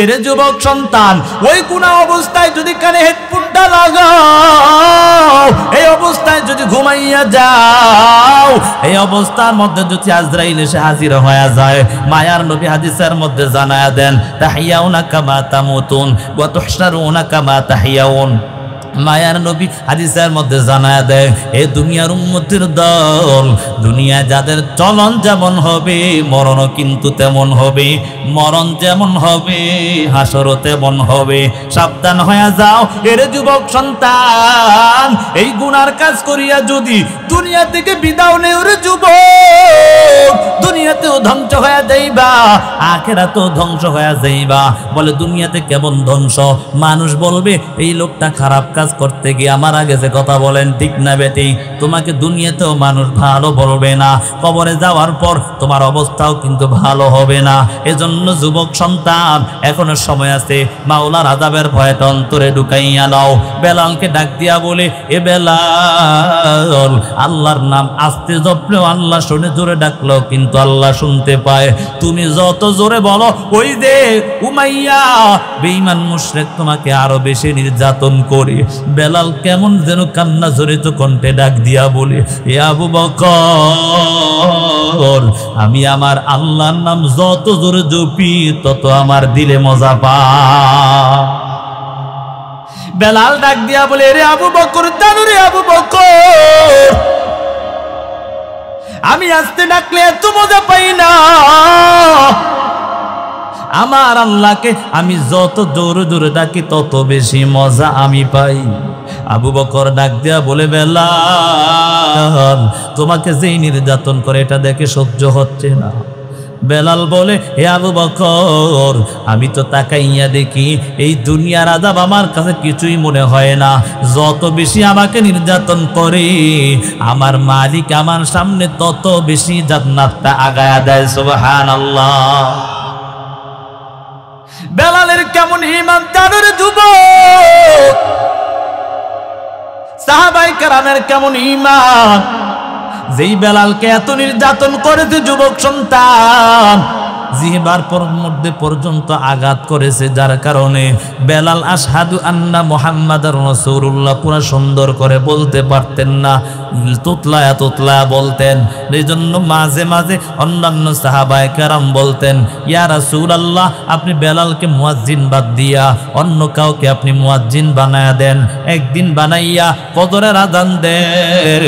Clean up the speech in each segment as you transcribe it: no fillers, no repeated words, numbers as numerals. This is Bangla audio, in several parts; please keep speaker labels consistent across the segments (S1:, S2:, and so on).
S1: এরে যুবক সন্তান, ওই গুনাহ অবস্থায় যদি কানে হেডফোনটা লাগাও, এই অবস্থায় যদি ঘুমাইয়া যাও, এই অবস্থার মধ্যে যদি আজরাইল এসে হাজির হয়ে যায়, মায়ার নবী হাদিসের মধ্যে জানায়া দেন, তাহিয়াউনা কামা তামুতুন ওয়া তুহশারুনা কামা তাহিয়াউন। মায়ার নবী হাদিসের মধ্যে জানায়া দেয়, এই দুনিয়ার উম্মতের দল, দুনিয়ায় যাদের চলন যেমন হবে মরণও কিন্তু তেমন হবে, মরণ যেমন হবে হাসরও তেমন হবে। সাবধান হয়ে যাও এরে যুবক সন্তান, এই গুনার কাজ করিয়া যদি দুনিয়া থেকে বিদায় নেও রে যুবক, দুনিয়াতেও ধ্বংস হয়ে যাইবা, আখিরাতেও ধ্বংস হয়ে যাইবা। বলে দুনিয়াতে কেমন ধ্বংস? মানুষ বলবে এই লোকটা খারাপ কাজ করতে গিয়ে আমার আগে যে কথা বলেন ঠিক না বেটি, তোমাকে দুনিয়াতেও মানুষ ভালো বলবে না, কবরে যাওয়ার পর তোমার অবস্থাও কিন্তু ভালো হবে না। এজন্য যুবক সন্তান এখনো সময় আছে, মাওলার আযাবের ভয়টা অন্তরে ঢুকাইয়া নাও। বেলালকে ডাক দিয়া বলে, এ বেলাল, আল্লাহর নাম আস্তে জপলেও আল্লাহ শুনে, জোরে ডাকলেও কিন্তু আল্লাহ শুনতে পায়। তুমি যত জোরে বলো, ওই যে উমাইয়া বেঈমান মুশরিক তোমাকে আরো বেশি নির্যাতন করে। বেলাল কেমন যেন কান্না জড়িত কণ্ঠে ডাক দিয়া বলে, এ আবু বকর, আমি আমার আল্লাহর নাম যত জোরে জপি তত আমার দিলে মজা পায়। বেলাল ডাক দিয়া বলে, রে আবু বকর, জানো রে আবু বকর, আমি আস্তে ডাকলে এত মজা পাই না, আমার আল্লাহকে আমি যত জোরে জোরে ডাকি তত বেশি মজা আমি পাই। আবু বকর ডাক দিয়া বলে, বেলাল, তোমাকে যেই নির্যাতন করে এটা দেখে সহ্য হচ্ছে না। বেলাল বলে, হে আবু বকর, আমি তো তাকাইয়া দেখি এই দুনিয়ার আযাব আমার কাছে কিছুই মনে হয় না, যত বেশি আমাকে নির্যাতন করে আমার মালিক আমার সামনে তত বেশি জান্নাতটা আগায়া দেয়। সুবহানাল্লাহ। বেলালের কেমন ঈমান জানোর যুবক, সাহাবায়ে কেরামের কেমন ঈমান, যেই বেলালকে এত নির্যাতন করেছে যুবক সন্তান, জিহ্বার মধ্যে পর্যন্ত আঘাত করেছে, যার কারণে বেলাল আশহাদু আন্না মুহাম্মাদার রাসূলুল্লাহ পুরো সুন্দর করে বলতে পারতেন না, তুতলায়া তুতলায়া বলতেন। এই জন্য মাঝে মাঝে অন্যান্য সাহাবায়ে কেরাম বলতেন, ইয়া রাসূলুল্লাহ, আপনি বেলালকে মুয়াজ্জিন বাদ দিয়া অন্য কাউকে আপনি মুয়াজ্জিন বানায়া দেন, একদিন বানাইয়া ফজরের আযান দেন।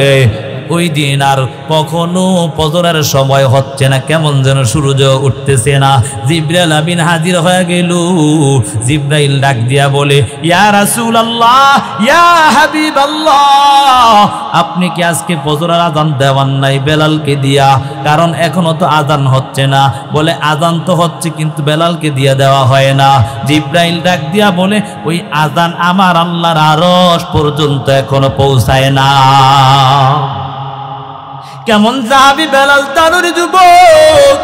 S1: ওই দিন আর কখনো ফজরের সময় হচ্ছে না, কেমন যেন সূর্য উঠতেছে না। জিবরাইল আমিন হাজির হয়ে গেল। জিবরাইল ডাক দিয়া বলে, ইয়া রাসূলুল্লাহ, ইয়া হাবিবাল্লাহ, আপনি কি আজকে ফজরের আযান দেওয়ান নাই বেলালকে দিয়া? কারণ এখনো তো আযান হচ্ছে না। বলে, আযান তো হচ্ছে কিন্তু বেলালকে দিয়া দেওয়া হয় না। জিবরাইল ডাক দিয়া বলে, ওই আযান আমার আল্লাহর আরশ পর্যন্ত এখনো পৌঁছায় না। কেমন সাহাবী বেলাল তানুর যুবক,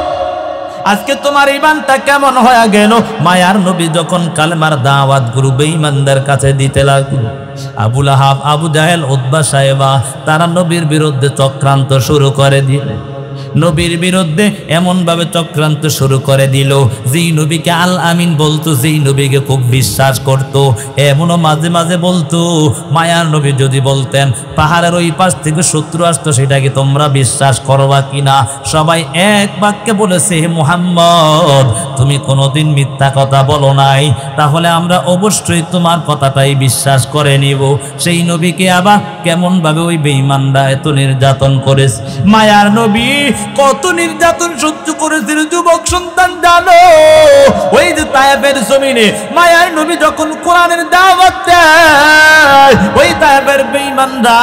S1: আজকে তোমার ঈমানটা কেমন হয়ে গেল? মায়ার নবী যখন কালেমার দাওয়াত গুরু বেঈমানদের কাছে দিতে লাগলো, আবু লাহাব, আবু জাহেল, উতবা, সাইবা তারা নবীর বিরুদ্ধে চক্রান্ত শুরু করে দিলেন। নবীর বিরুদ্ধে এমন ভাবে চক্রান্ত শুরু করে দিল, যেই নবীকে আল আমিন বলতো, যেই নবীকে খুব বিশ্বাস করত, এমনও মাঝে মাঝে বলতো মায়ার নবী যদি বলতেন পাহাড়ের ওই পাশ থেকে শত্রু আসতো সেটাকে তোমরা বিশ্বাস করবা কিনা? সবাই এক বাক্যে বলেছে, হে মুহাম্মদ, তুমি কোনোদিন মিথ্যা কথা বলো নাই, তাহলে আমরা অবশ্যই তোমার কথাটাই বিশ্বাস করে নিব। সেই নবীকে আবার কেমন ভাবে ওই বেঈমানরা এত নির্যাতন করেছে। মায়ার নবী কত নির্যাতন সহ্য করেছিল যুবক সন্তান জানো? ওই যে তায়েফের জমিনে মায়ার নবী যখন কোরআনের দাওয়াত দেয়, ওই তায়েফের বেঈমানরা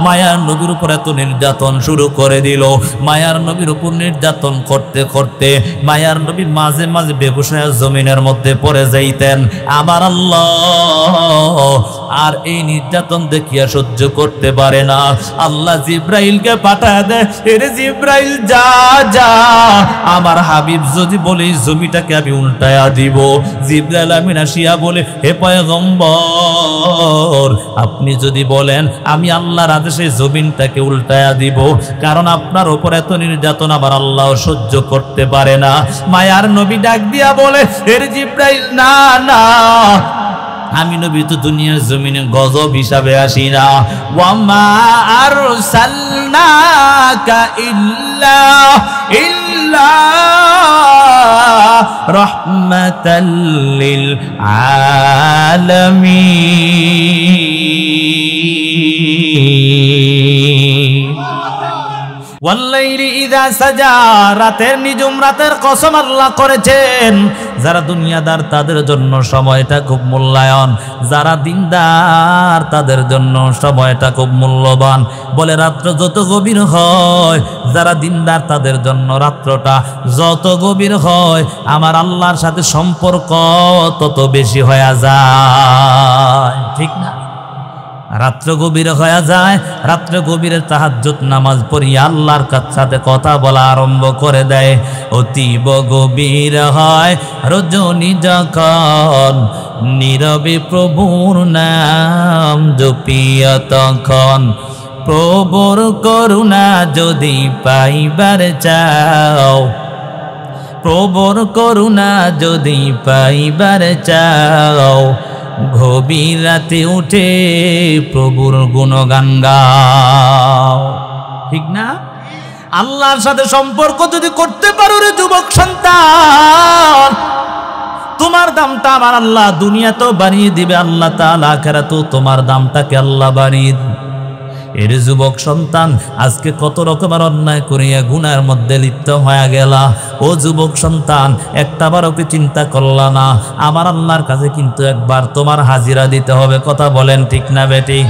S1: মায়ার নবীর উপর এত নির্যাতন শুরু করে দিল। মায়ার নবীর উপর নির্যাতন করতে করতে মায়ার নবী মাঝে মাঝে বেহুশ জমিনের মধ্যে পড়ে যাইতেন। আমার আল্লাহ আর এই নির্যাতন দেখিয়া সহ্য করতে পারে না। আল্লাহ জিব্রাইলকে পাঠায় দেয়, এরে জিব্রাইল যা যা, আমার হাবিব যদি বলে জমিটাকে আমি উল্টা উল্টায়া দিব। জিবরাইল আমিন আসিয়া বলে, হে পয়গম্বর, আপনি যদি বলেন আমি আল্লাহর আদেশে জমিনটাকে উল্টায়া দিব, কারণ আপনার উপর এত নির্যাতন আবার আল্লাহ সহ্য করতে পারে না। মায়ার নবী ডাক দিয়া বলে, হে জিবরাইল, না না, আমি নবী তো দুনিয়ার জমিনে গজব হিসাবে আসি না। ওয়ামা আরসালনাকা ইল্লা রাহমাতাল লিল আলামিন। ওয়াল্লাইলি ইযা সাজা, রাতের নিজুম রাতের কসম আল্লাহ করেছেন। যারা দুনিয়াদার তাদের জন্য সময়টা খুব মূল্যায়ন, যারা দিনদার তাদের জন্য সময়টা খুব মূল্যবান। বলে রাত্র যত গভীর হয়, যারা দিনদার তাদের জন্য রাত্রটা যত গভীর হয়, আমার আল্লাহর সাথে সম্পর্ক তত বেশি হয়ে যায়, ঠিক না? রাত্র গভীর হয়ে যায়, রাত্র গভীরে তাহাজ্জুদ নামাজ পড়িয়া আল্লাহর সাথে কথা বলা আরম্ভ করে দেয়। অতীব গভীর হয় রজনী যখন, নীরবে প্রভুর নাম জপিয়া তখন। প্রভুর করুণা যদি পাইবার চাও, প্রভুর করুণা যদি পাইবার চাও, গভীর রাতে উঠে প্রভুর গুণগান গাও, ঠিক না? আল্লাহর সাথে সম্পর্ক যদি করতে পারো রে যুবক সন্তান, তোমার দামটা আমার আল্লাহ দুনিয়াতেও বাড়িয়ে দিবে, আল্লাহ তাআলা আখিরাতেও তোমার দামটাকে আল্লাহ বাড়িয়ে দিবে। এর যুবক সন্তান, আজকে কত রকমের অন্যায় করিয়া গুনার মধ্যে লিপ্ত হয়ে গেলা। ও যুবক সন্তান, একটাবারও কি চিন্তা করলা না আমার আল্লাহর কাছে কিন্তু একবার তোমার হাজিরা দিতে হবে? কথা বলেন ঠিক না বেটি?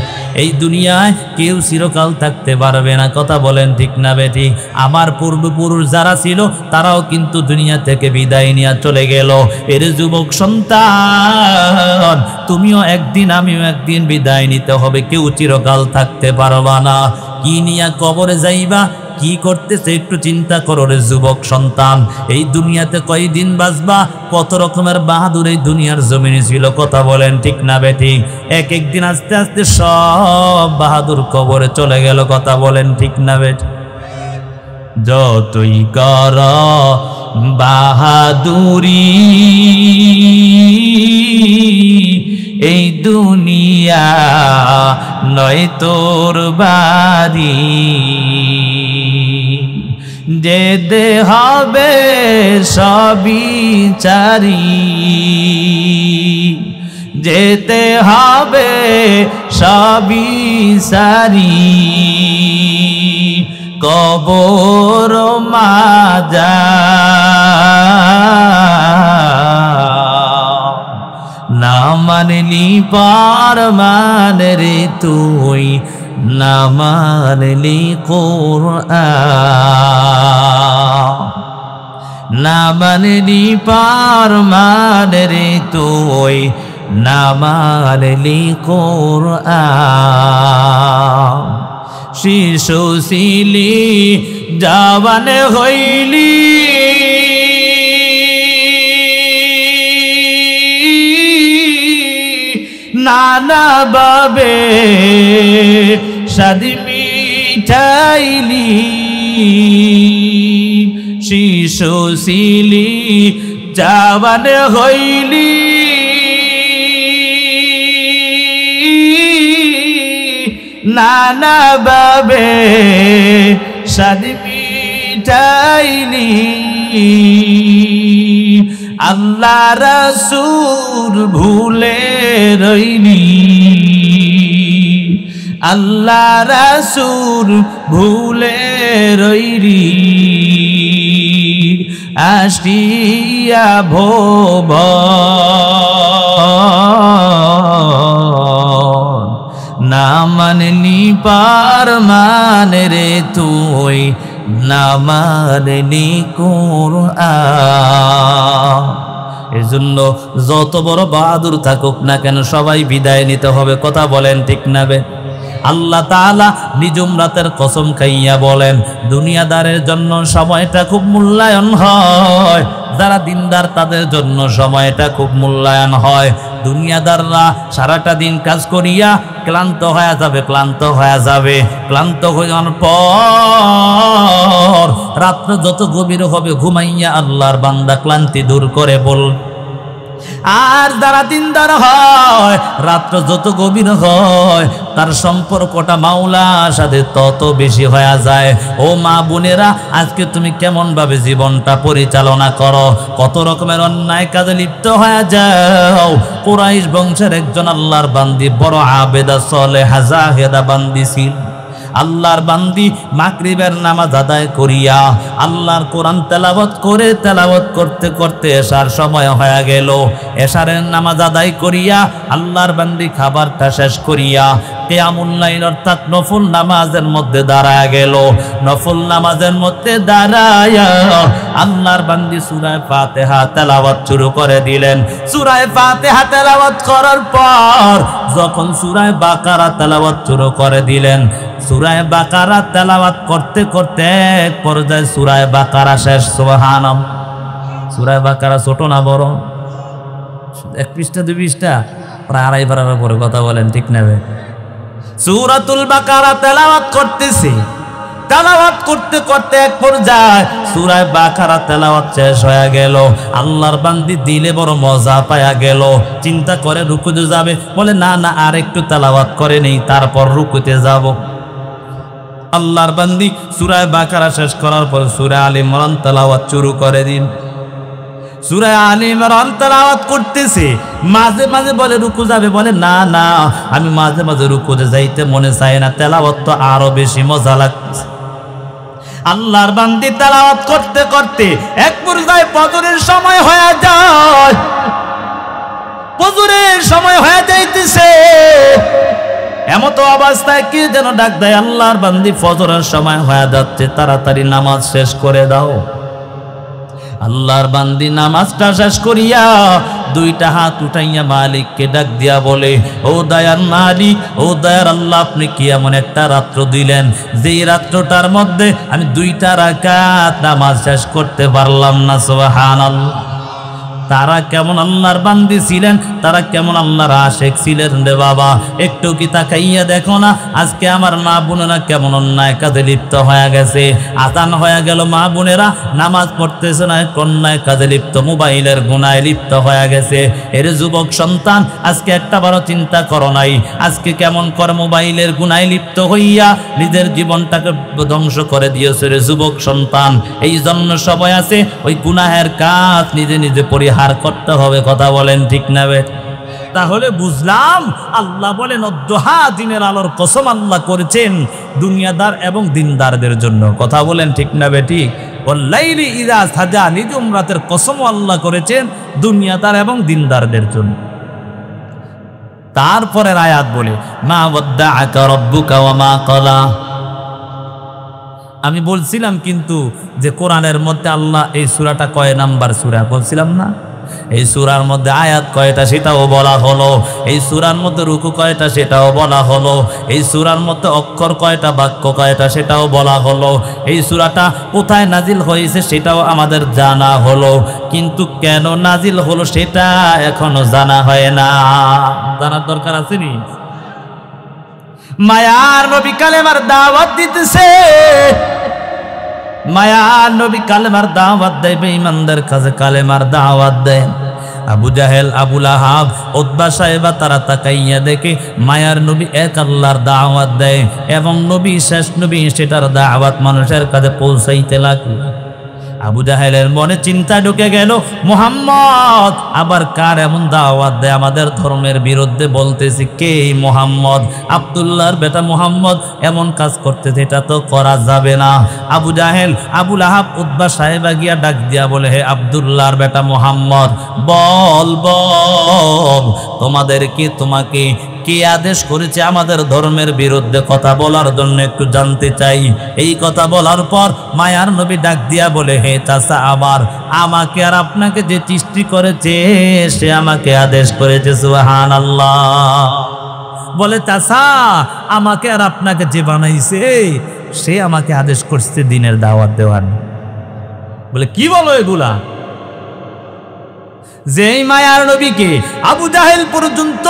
S1: এই দুনিয়ায় কেউ চিরকাল থাকতে পারবে না, কথা বলেন ঠিক না বেটি? আমার পূর্বপুরুষ যারা ছিল তারাও কিন্তু দুনিয়া থেকে বিদায় নিয়ে চলে গেল। এর যুবক সন্তান, তুমিও একদিন আমিও একদিন বিদায় নিতে হবে, কেউ চিরকাল থাকতে পারবা না। কি নিয়া কবরে যাইবা, কি করতেছে একটু চিন্তা করো রে যুবক সন্তান। এই দুনিয়াতে কয়দিন বাঁচবা, কত রকমের বাহাদুর এই দুনিয়ার জমিনে ছিল, কথা বলেন ঠিক না বেটি? এক একদিন আস্তে আস্তে সব বাহাদুর কবরে চলে গেল, কথা বলেন ঠিক না বেটি? যতই কর বাহাদুরি এই দুনিয়া নয় তোর বাড়ি, যেতে হবে সবই চারি, যেতে হবে সবই সারি, কবর মাজার। না মানলি পারমান রে তুই, না মানলি কোরআন, না মানলি পারমান রে তুই, না মানলি কোরআন। শিশু ছিলি জওয়ান হইলি, নানা বাবে সাদ মিঠাইলি, শিশু ছিলি জওয়ান হইলি, নানা বাবে সাদ মিঠাইলি। আল্লাহ রাসূল ভুলে রইলি, আল্লাহ রাসূল ভুলে রইলি, আসিয়া ভুবন। না মানলি পারমান রে তুই, না মানলি কোরআন। এজন্য যত বড় বাহাদুর থাকুক না কেন সবাই বিদায় নিতে হবে, কথা বলেন ঠিক না বে? আল্লাহ তাআলা নিজুম রাতের কসম খাইয়া বলেন, দুনিয়াদারের জন্য সময়টা খুব মূল্যায়ন হয়, যারা দিনদার তাদের জন্য সময়টা খুব মূল্যায়ন হয়। দুনিয়াদাররা সারাটা দিন কাজ করিয়া ক্লান্ত হয়ে যাবে, ক্লান্ত হওয়ার পর রাত্র যত গভীর হবে ঘুমাইয়া আল্লাহর বান্দা ক্লান্তি দূর করে বল। আর যারা দিনদার হয় রাত্র যত গভীর হয় তার সম্পর্কটা মাওলার সাথে তত বেশি হয়ে যায়। ও মা বোনেরা, আজকে তুমি কেমন ভাবে জীবনটা পরিচালনা করো, কত রকমের অন্যায় কাজে লিপ্ত হয়ে যাও। কুরাইশ বংশের একজন আল্লাহর বান্দি, বড় আবেদা সালেহা জাহেদা বান্দি ছিল। আল্লাহর বান্দি মাগরিবের নামাজ আদায় করিয়া আল্লাহর কোরআন তেলাওয়াত করতে করতে এশার সময় হয়ে গেল। এশারের নামাজ আদায় করিয়া আল্লাহর বান্দি খাবারটা শেষ করিয়া কিয়ামুল লাইল অর্থাৎ নফল নামাজের মধ্যে দাঁড়ায় গেল। নফল নামাজের মধ্যে দাঁড়ায়া আল্লাহর বান্দি সূরা ফাতিহা তেলাওয়াত শুরু করে দিলেন। সূরা ফাতিহা তেলাওয়াত করার পর যখন সূরা বাকারা তেলাওয়াত শুরু করে দিলেন, সূরা বাকারা তেলাওয়াত করতে করতে এক পর্যায়ে সূরা বাকারা শেষ। সুবহানাল্লাহ। সূরা বাকারা ছোট না বড়? এক পৃষ্ঠা দুই পৃষ্ঠা, প্রায় আড়াই পারার উপরে কথা বলেন, ঠিক নেবে? সূরাতুল বাকারা তেলাওয়াত করতেছি, তেলাওয়াত করতে করতে এক পর্যায়ে সূরা বাকারা তেলাওয়াত শেষ হয়ে গেল। আল্লাহর বান্দি দিলে বড় মজা পায়া গেল, চিন্তা করে রুকুতে যাবে, বলে না না আর একটু তেলাওয়াত করে নেই তারপর রুকুতে যাব। আল্লাহর বান্দি সূরা বাকারা শেষ করার পর সূরা আলে ইমরান তেলাওয়াত শুরু করে দিন। সূরা আলে ইমরান তেলাওয়াত করতেছে, মাঝে মাঝে বলে রুকু যাবে, বলে না না আমি মাঝে মাঝে রুকুতে যাইতে মনে চাই না, তেলাওয়াত তো আরো বেশি মজা লাগছে। আল্লাহর বান্দি তেলাওয়াত করতে করতে এক পর্যায়ে ফজরের সময় হয়ে যায়, ফজরের সময় হয়ে যাইতেছে। এমতো অবস্থায় কি যেন ডাক দেয়, আল্লাহর বান্দি ফজরের সময় হয়ে যাচ্ছে, তাড়াতাড়ি নামাজ শেষ করে দাও। আল্লাহর বান্দি নামাজটা শেষ করিয়া দুইটা হাত উঠাইয়া মালিককে ডাক দিয়া বলে, ও দয়ার মালিক, ও দয়ার আল্লাহ, আপনি কি এমন একটা রাত্র দিলেন যেই রাত্রটার মধ্যে আমি দুইটা রাকাত নামাজ শেষ করতে পারলাম না। সুবহানাল্লাহ। তারা কেমন আল্লাহর বান্দি ছিলেন, তারা কেমন আল্লাহর আশিক ছিলেন রে বাবা, একটু কি তাকাইয়া দেখো না আজকে আমার মা বোনেরা কেমন অন্যায় কাজে লিপ্ত হয়ে গেছে। আজান হয়ে গেল, মা বোনেরা নামাজ পড়তেছে না, অন্যায় কাজে লিপ্ত, মোবাইলের গুনায় লিপ্ত হয়ে গেছে। এর যুবক সন্তান, আজকে একটা বড় চিন্তা করো নাই, আজকে কেমন করে মোবাইলের গুনায় লিপ্ত হইয়া নিজের জীবনটাকে ধ্বংস করে দিয়েছে রে যুবক সন্তান। এই জন্য সবাই আছে ওই গুনাহের কাজ নিজে নিজে পরিহার করতে হবে। কথা বলেন, ঠিক না? তাহলে বুঝলাম আল্লাহ বলেন অদ্দোহা, দিনের আলোর কসম আল্লাহ করেছেন দুনিয়াদার এবং দিনদারদের জন্য। কথা বলেন, ঠিক না বেঠিক? ওয়াল্লাইলি ইযা সাজা, নিঝুম রাতের কসম আল্লাহ করেছেন দুনিয়াদার এবং দিনদারদের জন্য। তারপরের আয়াত বলে, মা ওয়াদ্দাআকা রাব্বুকা ওয়া মা ক্বালা। আমি বলছিলাম কিন্তু যে কোরআনের মধ্যে আল্লাহ এই সূরাটা কয় নাম্বার সূরা বলছিলাম না? এই সূরার মধ্যে আয়াত কয়টা সেটাও বলা হলো, এই সূরার মধ্যে রুকু কয়টা সেটাও বলা হলো, এই সূরার মধ্যে অক্ষর কয়টা, বাক্য কয়টা সেটাও বলা হলো, এই সূরাটা কোথায় নাজিল হয়েছে সেটাও আমাদের জানা হলো। কিন্তু কেন নাজিল হলো সেটা এখনো জানা হয় না। জানার দরকার আছে নি? মায়ার নবী কালেমার দাওয়াত দিতেছে, মায়ার নবী কালেমার দাওয়াত দেয়, বেঈমানদের কাছে কালেমার দাওয়াত দেয়। আবু জাহেল, আবু লাহাব, উতবা সাহেবা তারা তাকাইয়া দেখে মায়ার নবী এক আল্লাহর দাওয়াত দেয় এবং নবী শেষ নবী, সেটার দাওয়াত মানুষের কাছে পৌঁছাইতে লাগলো। আবু জাহেলের মনে চিন্তা ঢুকে গেল, মুহাম্মদ আবার কার এমন দাওয়াত দেয় আমাদের ধর্মের বিরুদ্ধে, বলতেছি কে মুহাম্মদ, আব্দুল্লাহর বেটা মুহাম্মদ এমন কাজ করতেছে, এটা তো করা যাবে না। আবু জাহেল, আবু লাহাব, উতবা সাহেবা গিয়া ডাক দিয়া বলে, হে আব্দুল্লাহর বেটা মুহাম্মদ, বল বল তোমাকে কে আদেশ করেছে আমাদের ধর্মের বিরুদ্ধে কথা বলার জন্য, একটু জানতে চাই। এই কথা বলার পর মায়ার নবী ডাক দিয়া বলে, হে চাচা, আমাকে আর আপনাকে যে সৃষ্টি করেছে সে আমাকে আদেশ করেছে। সুবহানাল্লাহ। বলে চাচা, আমাকে আর আপনাকে যে বানাইছে সে আমাকে আদেশ করছে দিনের দাওয়াত দেওয়ার। বলে কি বলো এগুলা? যেই মায়ার নবীকে আবু জাহেল পর্যন্ত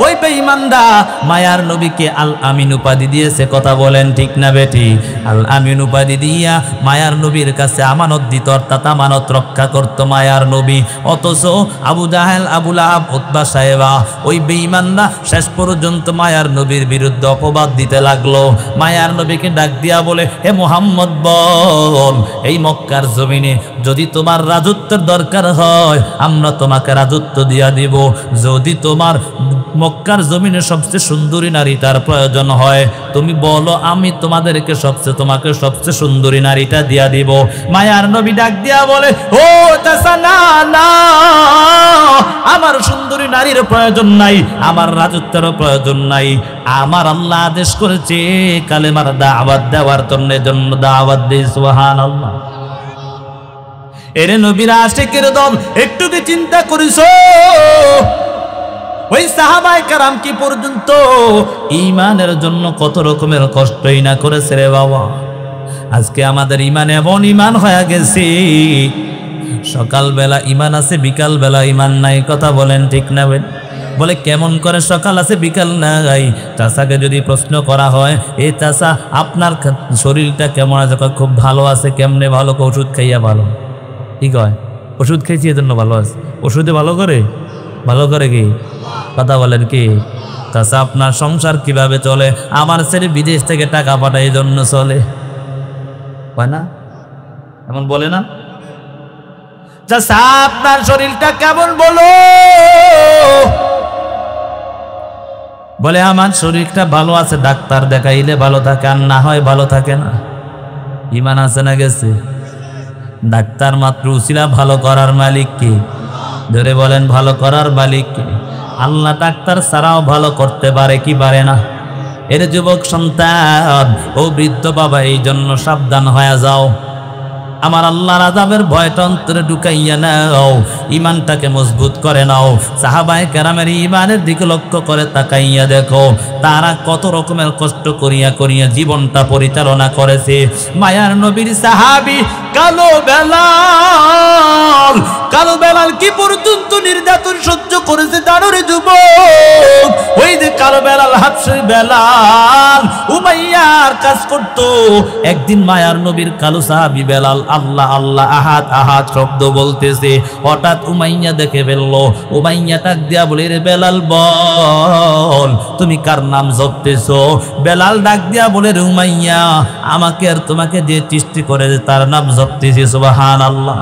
S1: ওই বেঈমানরা মায়ার নবীকে আল আমিন উপাধি দিয়েছে, কথা বলেন ঠিক না বেটি? আল আমিন উপাধি দিয়া মায়ার নবীর কাছে আমানত দিত, অর্থাৎ আমানত রক্ষা করত মায়ার নবী। অথচ আবু জাহেল, আবু লাহাব, উতবা সাহেবা ওই বেঈমানরা শেষ পর্যন্ত মায়ার নবীর বিরুদ্ধে অপবাদ দিতে লাগলো। মায়ার নবীকে ডাক দিয়া বলে, হে মুহাম্মদ বল, এই মক্কার জমিনে যদি তোমার রাজত্বের দরকার হয় আমরা তোমাকে রাজত্ব দিয়া দিব। যদি তোমার মক্কার জমিনে সবচেয়ে সুন্দরী নারীটার প্রয়োজন হয় তুমি বলো, আমি তোমাকে সবচেয়ে সুন্দরী নারীটা দিয়া দিব। মায়ার নবী ডাক দিয়া বলে, ও চাচা, না না, আমার সুন্দরী নারীর প্রয়োজন নাই, আমার রাজত্বেরও প্রয়োজন নাই। আমার আল্লাহ আদেশ করেছে কালেমার দাওয়াত দেওয়ার জন্য দাওয়াত দিই। সুবহানাল্লাহ। এরে নবীর আশিকের দল, একটু কি চিন্তা করিস? ওই সাহাবায়ে কেরাম কি পর্যন্ত ঈমানের জন্য কত রকমের কষ্টই না করেছে রে বাবা। আজকে আমাদের ঈমান এমন ঈমান হয়ে গেছে, সকালবেলা ঈমান আছে, বিকাল বেলা ঈমান নাই, কথা বলেন ঠিক না? বলে কেমন করে সকাল আছে বিকাল নাই? চাচাকে যদি প্রশ্ন করা হয়, এই চাচা আপনার শরীরটা কেমন আছে? খুব ভালো আছে। কেমনে ভালো? ওষুধ খাইয়া ভালো। কি কয়? ওষুধ খাইছি এজন্য ভালো আছে। ওষুধে ভালো করে? ভালো করে কি? কথা বলেন কি? চাচা আপনার সংসার কিভাবে চলে? আমার ছেলে বিদেশ থেকে টাকা পাঠায় এই জন্য চলে, হয় না? এমন বলে না? চাচা আপনার শরীরটা কেমন বলো? বলে আমার শরীরটা ভালো আছে, ডাক্তার দেখাইলে ভালো থাকে, আর না হয় ভালো থাকে না। ঈমান আছে না গেছে? ডাক্তার মাত্র উসিলা, ভালো করার মালিক কি? ধরে বলেন, ভালো করার মালিক কি? আল্লাহ ডাক্তার ছাড়াও ভালো করতে পারে কি পারে না? এর যুবক সন্তান ও বৃদ্ধ বাবা, এই জন্য সাবধান হয়ে যাও। আমার আল্লাহর আযাবের ভয়টা অন্তরে ঢুকাইয়া নাও, ঈমানটাকে মজবুত করে নাও। সাহাবায়ে কেরামের ঈমানের দিকে লক্ষ্য করে তাকাইয়া দেখো, তারা কত রকমের কষ্ট করিয়া করিয়া জীবনটা পরিচালনা করেছে। মায়ার নবীর সাহাবী কালো বেলাল কি পর্যন্ত নির্যাতন সহ্য করেছে জানো রে যুবক? ওই যে কালো বেলাল, হাবশী বেলাল উমাইয়ার কাজ করতো। একদিন মায়ার নবীর কালো সাহাবী বেলাল আল্লাহ আল্লাহ আহাদ আহাদ শব্দ বলতেছে, হঠাৎ উমাইয়া দেখে ফেললো। উমাইয়া ডাক দিয়া বলে, রে বেলাল বল, তুমি কার নাম জপতেছো? বেলাল ডাক দিয়া বলে, রে উমাইয়া, আমাকে আর তোমাকে যে সৃষ্টি করে তার নাম জপতেছি। সুবহানাল্লাহ।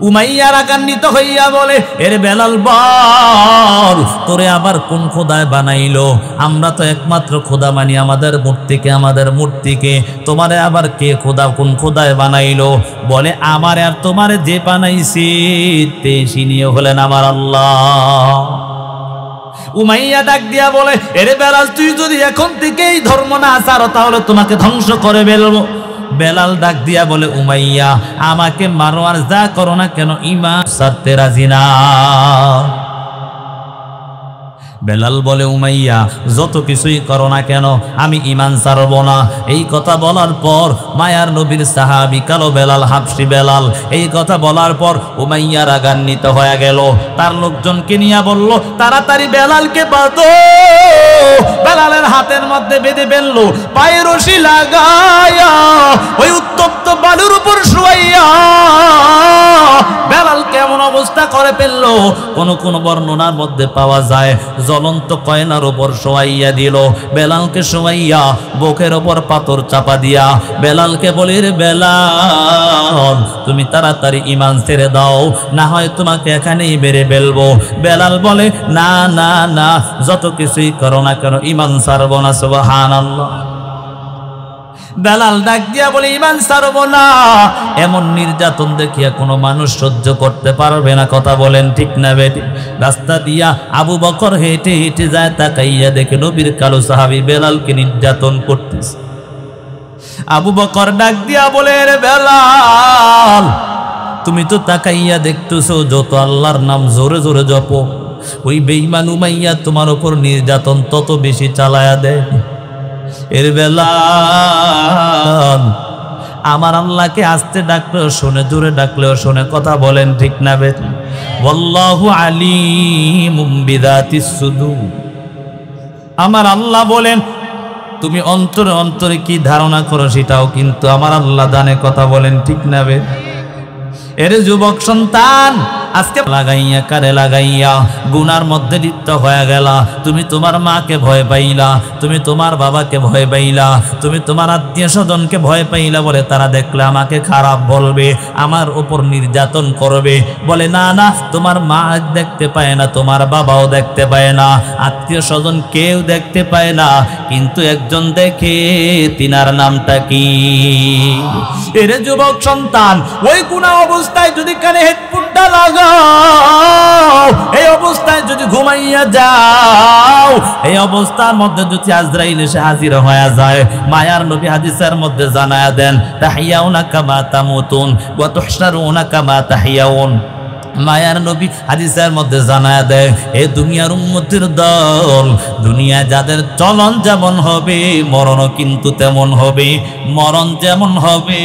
S1: উমাইয়া রাগান্বিত হইয়া বলে, এর বেলাল বল, তোরে আবার কোন খোদায় বানাইলো? আমরা তো একমাত্র খোদা মানি আমাদের মূর্তিকে, তোমারে আবার কে খোদা, কোন খোদায় বানাইলো? বলে, আমার আর তোমারে যে বানাইছি তিনি হলেন আমার আল্লাহ। উমাইয়া ডাক দিয়া বলে, এরে বেলাল, তুই যদি এখন থেকে এই ধর্ম না ছাড়ো তাহলে তোমাকে ধ্বংস করে ফেলবো। বেলাল ডাক দিয়া বলে, উমাইয়া, আমাকে মারো আর যা করো না কেন, ঈমান ছাড়তে রাজি না। বেলাল বলে, উমাইয়া, যত কিছুই করো না কেন আমি ঈমান ছাড়ব না। এই কথা বলার পর মায়ার নবীর সাহাবী কালো বেলাল, হাবশী বেলাল, এই কথা বলার পর উমাইয়া রাগান্বিত হয়ে গেল। তার লোকজনকে নিয়ে বলল, তাড়াতাড়ি বেলালকে বাঁধো। বেলালের হাতের মধ্যে বেঁধে ফেললো, পায়ে রশি লাগায়া ওই উত্তপ্ত বালুর উপর শুয়াইয়া বেলাল কেমন অবস্থা করে ফেললো, কোন বর্ণনার মধ্যে পাওয়া যায় জ্বলন্ত কয়লার উপর শোয়াইয়া দিল। বেলালকে শোয়াইয়া বুকের ওপর পাথর চাপা দিয়া বেলালকে বলে, রে বেলাল, তুমি তাড়াতাড়ি ঈমান ছেড়ে দাও, না হয় তোমাকে এখানেই মেরে ফেলবো। বেলাল বলে, না না না, যত কিছুই করো না কেন ঈমান ছাড়বো না। সুবহানাল্লাহ। বেলাল ডাক দিয়া বলে, ঈমান ছাড়বো না। এমন নির্যাতন দেখিয়া কোনো মানুষ সহ্য করতে পারবে না, কথা বলেন ঠিক না বেটি? রাস্তা দিয়া আবু বকর হেঁটে হেঁটে যায়, তাকাইয়া দেখে নবীর কালো সাহাবী বেলালকে নির্যাতন করতেছে। আবু বকর ডাক দিয়া বলে, রে বেলাল, তুমি তো তাকাইয়া দেখতেছো, যত আল্লাহর নাম জোরে জোরে জপো, ওই বেঈমান উমাইয়া তোমার উপর নির্যাতন তত বেশি চালায়া দেয়। এর বেলাল, আমার আল্লাহকে আস্তে ডাকলেও শোনে, জোরে ডাকলেও শোনে। কথা বলেন ঠিক না বেঠিক? ওয়াল্লাহু আলিমুম বিযাতিস সুদূর। আমার আল্লাহ বলেন তুমি অন্তরে অন্তরে কি ধারণা করো সেটাও কিন্তু আমার আল্লাহ জানে। কথা বলেন ঠিক না বেঠিক? এর যুবক সন্তান, আজকে লাগাইয়া কারে লাগাইয়া গুনার মধ্যে লিপ্ত হয়ে গেলা। তুমি তোমার মাকে ভয় পাইলা, তুমি তোমার বাবাকে ভয় পাইলা, তুমি তোমার আত্মীয় স্বজনকে ভয় পাইলা বলে তারা দেখলে আমাকে খারাপ বলবে, আমার উপর নির্যাতন করবে। বলে না না, তোমার মা দেখতে পায় না, তোমার বাবাও দেখতে পায় না, আত্মীয় স্বজন কেউ দেখতে পায় না, কিন্তু একজন দেখে, তিনার নামটা কি? এর যুবক সন্তান, ওই গুনাহ অবস্থায় যদি কানে হেডফোনটা লাগাও, এই অবস্থায় যদি ঘুমাইয়া যাও, এই অবস্থার মধ্যে যদি আজরাইল এসে হাজির হয়ে যায়, মায়ার নবী হাদিসের মধ্যে জানায়া দেন, তাহিয়াউনা কামা তামুতুন ওয়া তুহশারুনা কামা তাহিয়াউন। মায়ার নবী হাদিসের মধ্যে জানায়া দেয়, এই দুনিয়ার উম্মতের দল, দুনিয়া যাদের চলন যেমন হবে মরণও কিন্তু তেমন হবে, মরণ যেমন হবে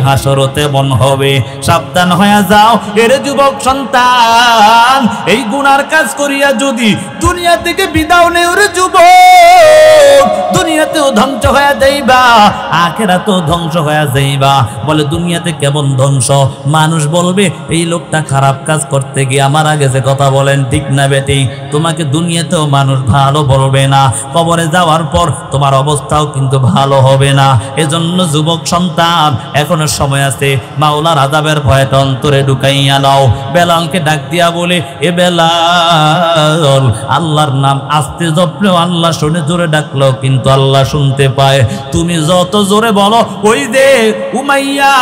S1: হাসরও তেমন হবে। সাবধান হয়ে যাও এর যুবক সন্তান, এই গুনার কাজ করিয়া যদি দুনিয়া থেকে বিদায় নেও রে যুবক, দুনিয়াতেও ধ্বংস হয়ে যাইবা, আখিরাতেও ধ্বংস হয়ে যাইবা। বলে দুনিয়াতে কেমন ধ্বংস? মানুষ বলবে এই লোকটা খারাপ কাজ করতে গিয়ে আমার আগে যে কথা বলেন ঠিক না বেঠিক? তোমাকে দুনিয়াতেও মানুষ ভালো বলবে না, কবরে যাওয়ার পর তোমার অবস্থাও কিন্তু ভালো হবে না। এজন্য যুবক সন্তান, এখনো সময় আছে, মাওলার আযাবের ভয়টা অন্তরে ঢুকাইয়া নাও। বেলালকে ডাক দিয়া বলে, এ বেলাল, আল্লাহর নাম আস্তে জপলেও আল্লাহ শুনে, জোরে ডাকলেও কিন্তু আল্লাহ শুনতে পায়। তুমি যত জোরে বলো, ওই যে উমাইয়া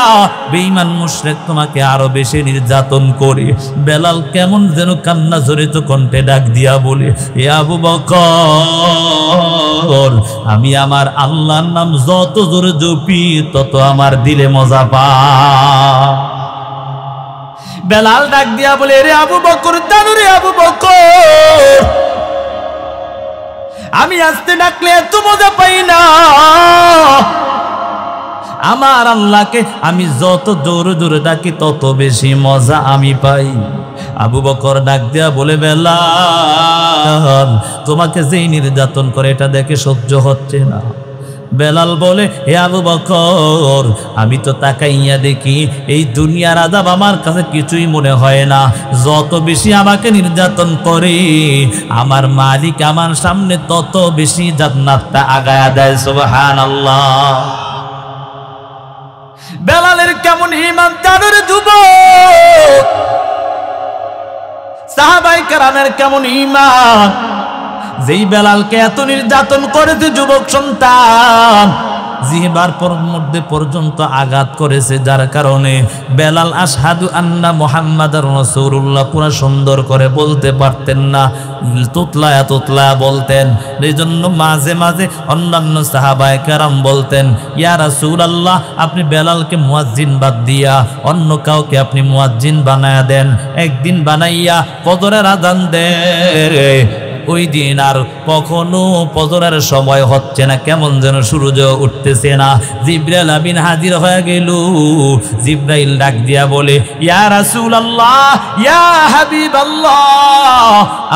S1: বেঈমান মুশরিক তোমাকে আরো বেশি নির্যাতন করে। বেলাল কেমন যেন কান্না জড়িত কণ্ঠে ডাক দিয়া বলে, এ আবু বকর, আমি আমার আল্লাহর নাম যত জোরে জপি তত আমার দিলে মজা পায়। বেলাল ডাক দিয়া বলে, রে আবু বকর, জানো রে আবু বকর, আমি আস্তে ডাকলে এত মজা পাই না, আমার আল্লাহকে আমি যত জোরে জোরে ডাকি তত বেশি মজা আমি পাই। আবু বকর ডাক দেয়া বলে, বেলাল, তোমাকে যেই নির্যাতন করে এটা দেখে সহ্য হচ্ছে না। বেলাল বলে, হে আবু বকর, আমি তো তাকাইয়া দেখি এই দুনিয়ার আযাব আমার কাছে কিছুই মনে হয় না, যত বেশি আমাকে নির্যাতন করে আমার মালিক আমার সামনে তত বেশি জান্নাতটা আগায়া দেয়। সুবহানাল্লাহ। বেলালের কেমন ঈমান জানো রে যুবক? সাহাবায়ে কেরামের কেমন ঈমান? যেই বেলালকে এত নির্যাতন করেছে যুবক সন্তান, জিহ্বার মধ্যে পর্যন্ত আঘাত করেছে, যার কারণে বেলাল আশহাদু আন্না মুহাম্মাদার রাসূলুল্লাহ পুরা সুন্দর করে বলতে পারতেন না, তুতলায়া তুতলায়া বলতেন। এই জন্য মাঝে মাঝে অন্যান্য সাহাবায়ে কেরাম বলতেন, ইয়া রাসূলুল্লাহ, আপনি বেলালকে মুয়াজ্জিন বাদ দিয়া অন্য কাউকে আপনি মুয়াজ্জিন বানায়া দেন। একদিন বানাইয়া ফজরের আযান দেয়, ওই দিন আর কখনো ফজরের সময় হচ্ছে না, কেমন যেন সূর্য উঠতেছে না। জিবরাইল আমিন হাজির হয়ে গেল। জিবরাইল ডাক দিয়া বলে, ইয়া রাসূলুল্লাহ, ইয়া হাবিবাল্লাহ,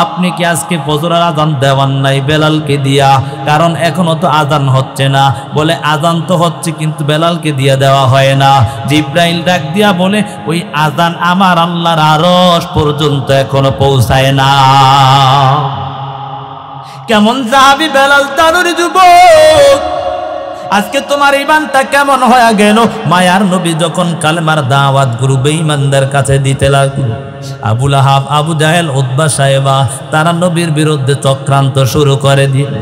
S1: আপনি কি আজকে ফজরের আযান দেওয়ান নাই বেলালকে দিয়া? কারণ এখনো তো আযান হচ্ছে না। বলে, আযান তো হচ্ছে কিন্তু বেলালকে দিয়া দেওয়া হয় না। জিবরাইল ডাক দিয়া বলে, ওই আযান আমার আল্লাহর আরশ পর্যন্ত এখনো পৌঁছায় না। কেমন সাহাবী বেলাল তানুর যুবক, আজকে তোমার ঈমানটা কেমন হয়ে গেল? মায়ার নবী যখন কালেমার দাওয়াত গুরু বেঈমানদের কাছে দিতে লাগলো, আবু লাহাব, আবু জাহেল, উতবা সাহেবা তারা নবীর বিরুদ্ধে চক্রান্ত শুরু করে দিল।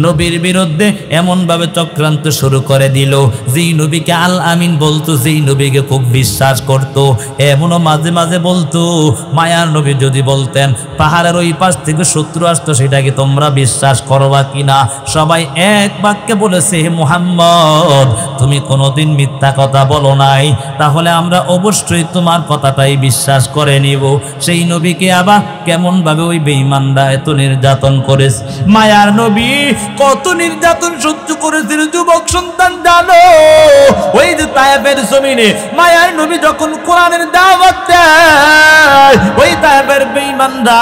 S1: নবীর বিরুদ্ধে এমন ভাবে চক্রান্ত শুরু করে দিল, যেই নবীকে আল আমিন বলতো, যেই নবীকে খুব বিশ্বাস করত, এমনও মাঝে মাঝে বলতো, মায়ার নবী যদি বলতেন পাহাড়ের ওই পাশ থেকে শত্রু আসতো, সেটাকে তোমরা বিশ্বাস করবা কিনা? সবাই এক বাক্যে বলেছে, হে মুহাম্মদ, তুমি কোনোদিন মিথ্যা কথা বলো নাই, তাহলে আমরা অবশ্যই তোমার কথাটাই বিশ্বাস করে নিব। সেই নবীকে আবার কেমন ভাবে ওই বেঈমানরা এত নির্যাতন করেছে। মায়ার নবী কত নির্যাতন সহ্য করেছিল যুবক সন্তান জানো? ওই যে তায়েফের জমিনে মায়ার নবী যখন কোরআনের দাওয়াত দেয়, ওই তায়েফের বেঈমানরা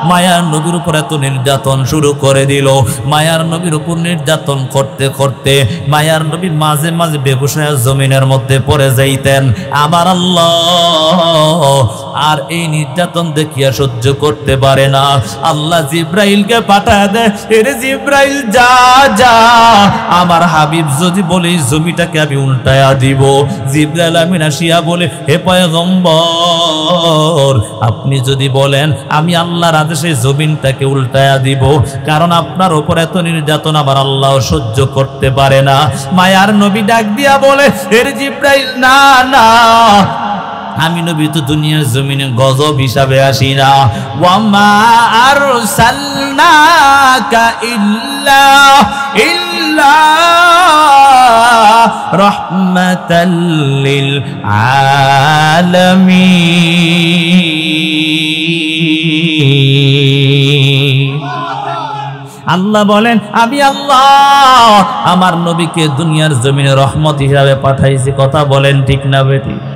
S1: মায়ার নবীর উপর এত নির্যাতন শুরু করে দিল। মায়ার নবীর উপর নির্যাতন করতে করতে মায়ার নবী মাঝে মাঝে বেহুশ হয়ে জমিনের মধ্যে পড়ে যাইতেন। আমার আল্লাহ আর এই নির্যাতন দেখিয়া সহ্য করতে পারে না। আল্লাহ জিব্রাইলকে পাঠায় দেয়, এরে জিব্রাইল যা যা, আমার হাবিব যদি বলে এই জমিটাকে আমি উল্টায়া দিব। জিব্রাইল আমিন আসিয়া বলে, হে পয়গম্বর আপনি যদি বলেন আমি আল্লাহর আদেশে জমিনটাকে উল্টায়া দিব, কারণ আপনার উপর এত নির্যাতন আমার আল্লাহ সহ্য করতে পারে না। মায়ার নবী ডাক দিয়া বলে, এর জিব্রাইল না না, আমি নবী তো দুনিয়ার জমিনে গজব হিসাবে আসি না। ওয়ামা আরসালনাকা ইল্লা রাহমাতাল লিল আলামিন। আল্লাহ বলেন, আমি আল্লাহ আমার নবীকে দুনিয়ার জমিনে রহমত হিসাবে পাঠাইছি। কথা বলেন ঠিক না বেটি?